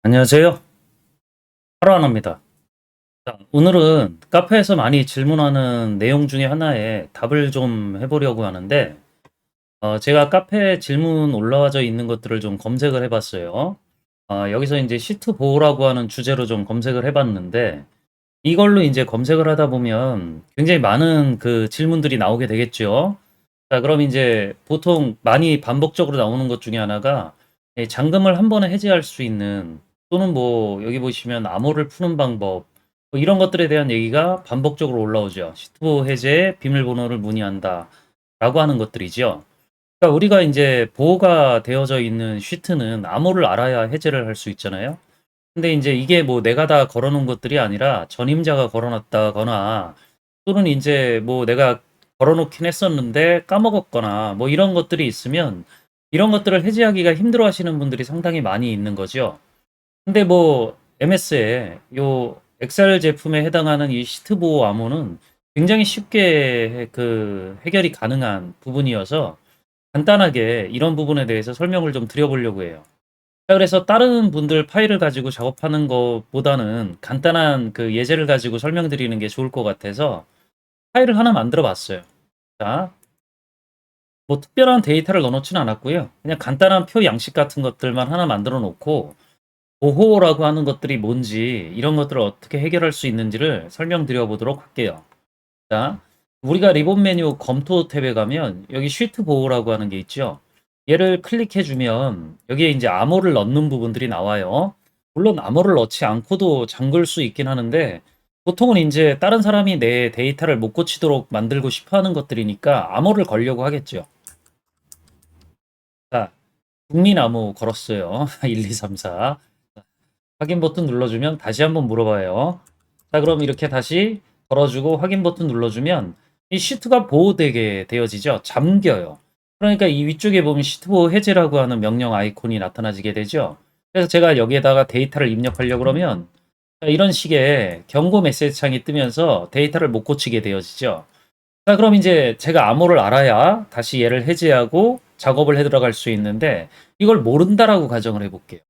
안녕하세요. 하루하나입니다. 자, 오늘은 카페에서 많이 질문하는 내용 중에 하나에 답을 좀 해보려고 하는데, 제가 카페에 질문 올라와져 있는 것들을 좀 검색을 해봤어요. 여기서 이제 시트 보호라고 하는 주제로 좀 검색을 해봤는데, 이걸로 이제 검색을 하다 보면 굉장히 많은 그 질문들이 나오게 되겠죠. 자, 그럼 이제 보통 많이 반복적으로 나오는 것 중에 하나가 잔금을 한 번에 해지할 수 있는, 또는 뭐 여기 보시면 암호를 푸는 방법, 뭐 이런 것들에 대한 얘기가 반복적으로 올라오죠. 시트보 해제에 비밀번호를 문의한다 라고 하는 것들이죠. 그러니까 우리가 이제 보호가 되어져 있는 시트는 암호를 알아야 해제를 할 수 있잖아요. 근데 이제 이게 뭐 내가 다 걸어 놓은 것들이 아니라 전임자가 걸어 놨다거나, 또는 이제 뭐 내가 걸어 놓긴 했었는데 까먹었거나 뭐 이런 것들이 있으면, 이런 것들을 해지하기가 힘들어 하시는 분들이 상당히 많이 있는 거죠. 근데 뭐 MS에 요 엑셀 제품에 해당하는 이 시트 보호 암호는 굉장히 쉽게 해결이 가능한 부분이어서, 간단하게 이런 부분에 대해서 설명을 좀 드려 보려고 해요. 자, 그래서 다른 분들 파일을 가지고 작업하는 것보다는 간단한 그 예제를 가지고 설명드리는 게 좋을 것 같아서 파일을 하나 만들어 봤어요. 자, 뭐 특별한 데이터를 넣어 놓지는 않았고요. 그냥 간단한 표 양식 같은 것들만 하나 만들어 놓고, 보호라고 하는 것들이 뭔지, 이런 것들을 어떻게 해결할 수 있는지를 설명드려 보도록 할게요. 자, 우리가 리본 메뉴 검토 탭에 가면 여기 쉬트 보호라고 하는 게 있죠. 얘를 클릭해 주면 여기에 이제 암호를 넣는 부분들이 나와요. 물론 암호를 넣지 않고도 잠글 수 있긴 하는데, 보통은 이제 다른 사람이 내 데이터를 못 고치도록 만들고 싶어 하는 것들이니까 암호를 걸려고 하겠죠. 자, 국민 암호 걸었어요. 1, 2, 3, 4. 확인 버튼 눌러주면 다시 한번 물어봐요. 자, 그럼 이렇게 다시 걸어주고 확인 버튼 눌러주면 이 시트가 보호되게 되어지죠. 잠겨요. 그러니까 이 위쪽에 보면 시트 보호 해제라고 하는 명령 아이콘이 나타나지게 되죠. 그래서 제가 여기에다가 데이터를 입력하려고 그러면, 자, 이런 식의 경고 메시지 창이 뜨면서 데이터를 못 고치게 되어지죠. 자, 그럼 이제 제가 암호를 알아야 다시 얘를 해제하고 작업을 해 들어갈 수 있는데, 이걸 모른다라고 가정을 해볼게요.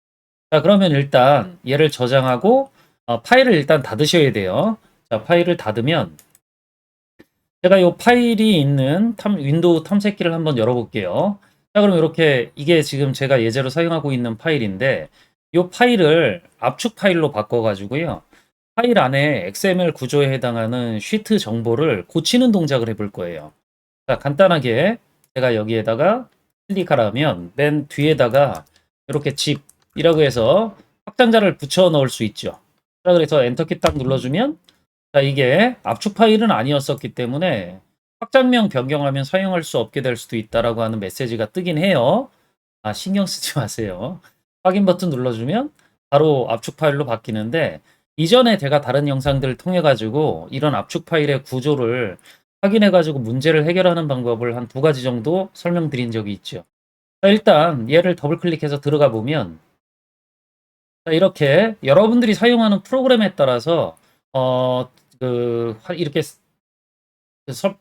자, 그러면 일단 얘를 저장하고 파일을 일단 닫으셔야 돼요. 자, 파일을 닫으면 제가 이 파일이 있는 윈도우 탐색기를 한번 열어볼게요. 자, 그럼 이렇게 이게 지금 제가 예제로 사용하고 있는 파일인데, 이 파일을 압축 파일로 바꿔가지고요. 파일 안에 XML 구조에 해당하는 쉬트 정보를 고치는 동작을 해볼 거예요. 자, 간단하게 제가 여기에다가 클릭하라면 맨 뒤에다가 이렇게 집이라고 해서 확장자를 붙여 넣을 수 있죠. 자, 그래서 엔터키 딱 눌러주면, 자, 이게 압축 파일은 아니었었기 때문에 확장명 변경하면 사용할 수 없게 될 수도 있다라고 하는 메시지가 뜨긴 해요. 신경 쓰지 마세요. 확인 버튼 눌러주면 바로 압축 파일로 바뀌는데, 이전에 제가 다른 영상들을 통해 가지고 이런 압축 파일의 구조를 확인해 가지고 문제를 해결하는 방법을 한 두 가지 정도 설명드린 적이 있죠. 자, 일단 얘를 더블 클릭해서 들어가 보면, 자, 이렇게 여러분들이 사용하는 프로그램에 따라서 어 이렇게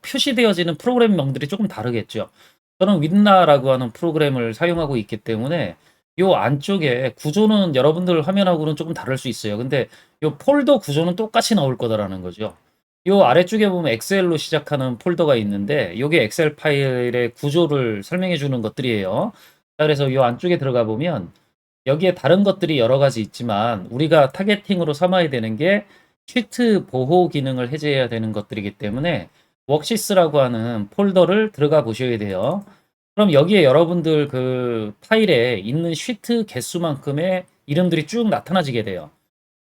표시되어지는 프로그램명들이 조금 다르겠죠. 저는 윈나라고 하는 프로그램을 사용하고 있기 때문에 요 안쪽에 구조는 여러분들 화면하고는 조금 다를 수 있어요. 근데 요 폴더 구조는 똑같이 나올 거다라는 거죠. 요 아래쪽에 보면 엑셀로 시작하는 폴더가 있는데, 요게 엑셀 파일의 구조를 설명해 주는 것들이에요. 자, 그래서 요 안쪽에 들어가 보면 여기에 다른 것들이 여러 가지 있지만, 우리가 타겟팅으로 삼아야 되는 게 쉬트 보호 기능을 해제해야 되는 것들이기 때문에 워크시스라고 하는 폴더를 들어가 보셔야 돼요. 그럼 여기에 여러분들 그 파일에 있는 쉬트 개수만큼의 이름들이 쭉 나타나지게 돼요.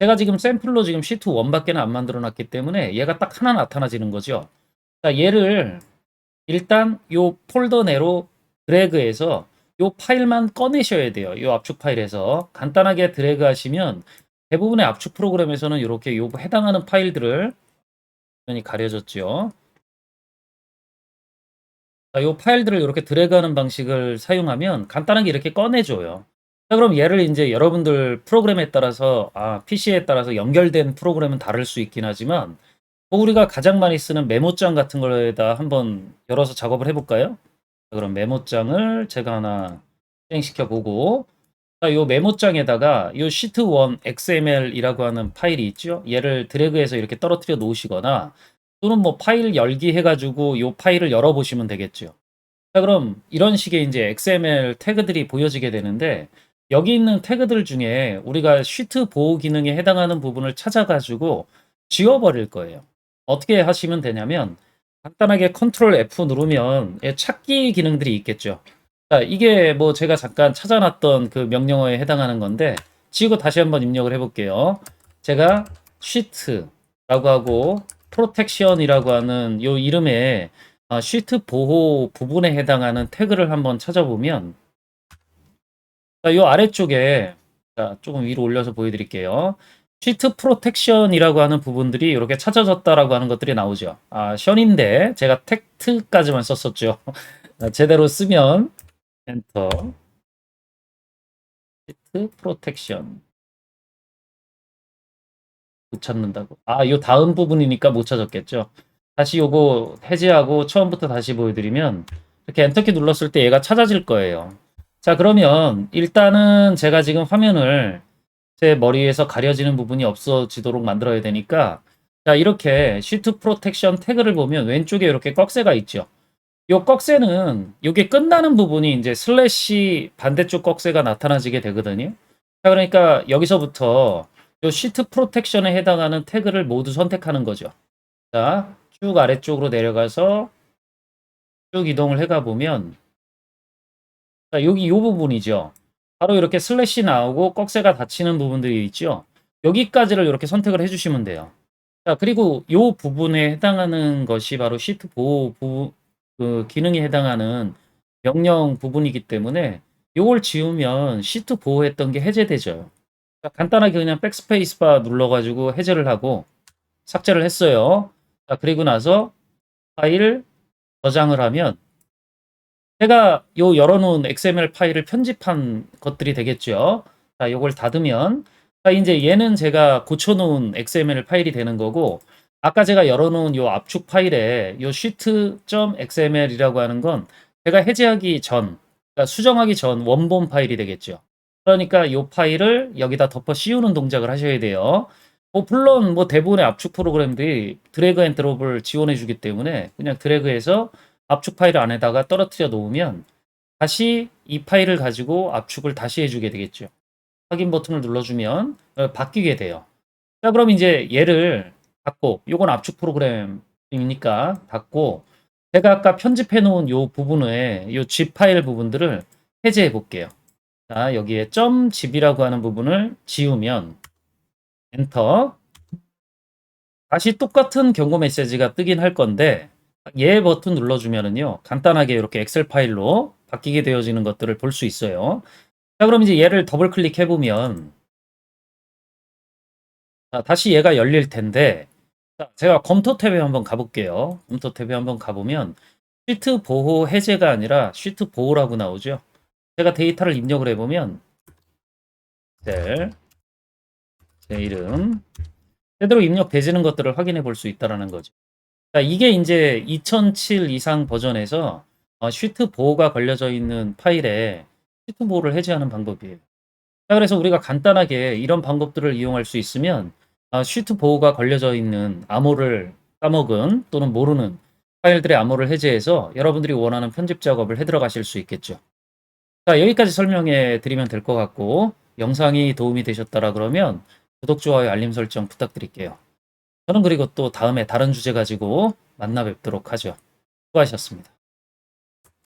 제가 지금 샘플로 지금 쉬트 1 밖에는 안 만들어 놨기 때문에 얘가 딱 하나 나타나지는 거죠. 자, 얘를 일단 요 폴더 내로 드래그해서 요 파일만 꺼내셔야 돼요. 요 압축 파일에서 간단하게 드래그 하시면 대부분의 압축 프로그램에서는 이렇게 요 해당하는 파일들을, 화면이 가려졌죠. 자, 요 파일들을 이렇게 드래그하는 방식을 사용하면 간단하게 이렇게 꺼내줘요. 자, 그럼 얘를 이제 여러분들 프로그램에 따라서, PC에 따라서 연결된 프로그램은 다를 수 있긴 하지만, 뭐 우리가 가장 많이 쓰는 메모장 같은 거에다 한번 열어서 작업을 해볼까요? 자, 그럼 메모장을 제가 하나 실행시켜 보고, 요 메모장에다가 요 시트 1 XML이라고 하는 파일이 있죠. 얘를 드래그해서 이렇게 떨어뜨려 놓으시거나 또는 뭐 파일 열기 해가지고 요 파일을 열어보시면 되겠죠. 자, 그럼 이런 식의 이제 XML 태그들이 보여지게 되는데 여기 있는 태그들 중에 우리가 시트 보호 기능에 해당하는 부분을 찾아가지고 지워버릴 거예요. 어떻게 하시면 되냐면 간단하게 컨트롤 F 누르면 찾기 기능들이 있겠죠. 자, 이게 뭐 제가 잠깐 찾아놨던 그 명령어에 해당하는 건데 지우고 다시 한번 입력을 해볼게요. 제가 시트라고 하고 프로텍션이라고 하는 요 이름에 시트 보호 부분에 해당하는 태그를 한번 찾아보면 자, 요 아래쪽에 자, 조금 위로 올려서 보여드릴게요. 시트 프로텍션이라고 하는 부분들이 이렇게 찾아졌다라고 하는 것들이 나오죠. 션인데 제가 텍트까지만 썼었죠. 제대로 쓰면 엔터 시트 프로텍션 못 찾는다고. 요 다음 부분이니까 못 찾았겠죠. 다시 요거 해제하고 처음부터 다시 보여드리면 이렇게 엔터키 눌렀을 때 얘가 찾아질 거예요. 자, 그러면 일단은 제가 지금 화면을 제 머리에서 가려지는 부분이 없어지도록 만들어야 되니까 자, 이렇게 시트 프로텍션 태그를 보면 왼쪽에 이렇게 꺽쇠가 있죠. 요 꺽쇠는 요게 끝나는 부분이 이제 슬래시 반대쪽 꺽쇠가 나타나지게 되거든요. 자, 그러니까 여기서부터 요 시트 프로텍션에 해당하는 태그를 모두 선택하는 거죠. 자, 쭉 아래쪽으로 내려가서 쭉 이동을 해가 보면 자, 여기 요 부분이죠. 바로 이렇게 슬래시 나오고 꺽쇠가 닫히는 부분들이 있죠. 여기까지를 이렇게 선택을 해주시면 돼요. 자, 그리고 요 부분에 해당하는 것이 바로 시트 보호 그 기능에 해당하는 명령 부분이기 때문에 요걸 지우면 시트 보호했던 게 해제되죠. 자, 간단하게 그냥 백스페이스 바 눌러가지고 해제를 하고 삭제를 했어요. 자, 그리고 나서 파일 저장을 하면 제가 요 열어놓은 XML 파일을 편집한 것들이 되겠죠. 자, 요걸 닫으면 자, 이제 얘는 제가 고쳐놓은 XML 파일이 되는 거고 아까 제가 열어놓은 요 압축 파일에 요 sheet.xml이라고 하는 건 제가 해제하기 전, 그러니까 수정하기 전 원본 파일이 되겠죠. 그러니까 요 파일을 여기다 덮어 씌우는 동작을 하셔야 돼요. 물론 뭐 대부분의 압축 프로그램들이 드래그 앤 드롭을 지원해 주기 때문에 그냥 드래그해서 압축 파일 안에다가 떨어뜨려 놓으면 다시 이 파일을 가지고 압축을 다시 해주게 되겠죠. 확인 버튼을 눌러주면 바뀌게 돼요. 자, 그럼 이제 얘를 닫고, 요건 압축 프로그램이니까 닫고, 제가 아까 편집해 놓은 요 부분에 요 zip 파일 부분들을 해제해 볼게요. 자, 여기에 .zip이라고 하는 부분을 지우면 엔터. 다시 똑같은 경고 메시지가 뜨긴 할 건데 얘 버튼 눌러주면은요 간단하게 이렇게 엑셀 파일로 바뀌게 되어지는 것들을 볼 수 있어요. 자, 그럼 이제 얘를 더블 클릭해 보면 다시 얘가 열릴 텐데 자, 제가 검토 탭에 한번 가볼게요. 검토 탭에 한번 가보면 시트 보호 해제가 아니라 시트 보호라고 나오죠. 제가 데이터를 입력을 해보면 셀, 제 이름 제대로 입력되지는 것들을 확인해 볼 수 있다는 거죠. 자, 이게 이제 2007 이상 버전에서 시트 보호가 걸려져 있는 파일에 시트 보호를 해제하는 방법이에요. 자, 그래서 우리가 간단하게 이런 방법들을 이용할 수 있으면 시트 보호가 걸려져 있는 암호를 까먹은 또는 모르는 파일들의 암호를 해제해서 여러분들이 원하는 편집 작업을 해 들어가실 수 있겠죠. 자, 여기까지 설명해 드리면 될 것 같고 영상이 도움이 되셨다라 그러면 구독, 좋아요, 알림 설정 부탁드릴게요. 저는 그리고 또 다음에 다른 주제 가지고 만나 뵙도록 하죠. 수고하셨습니다.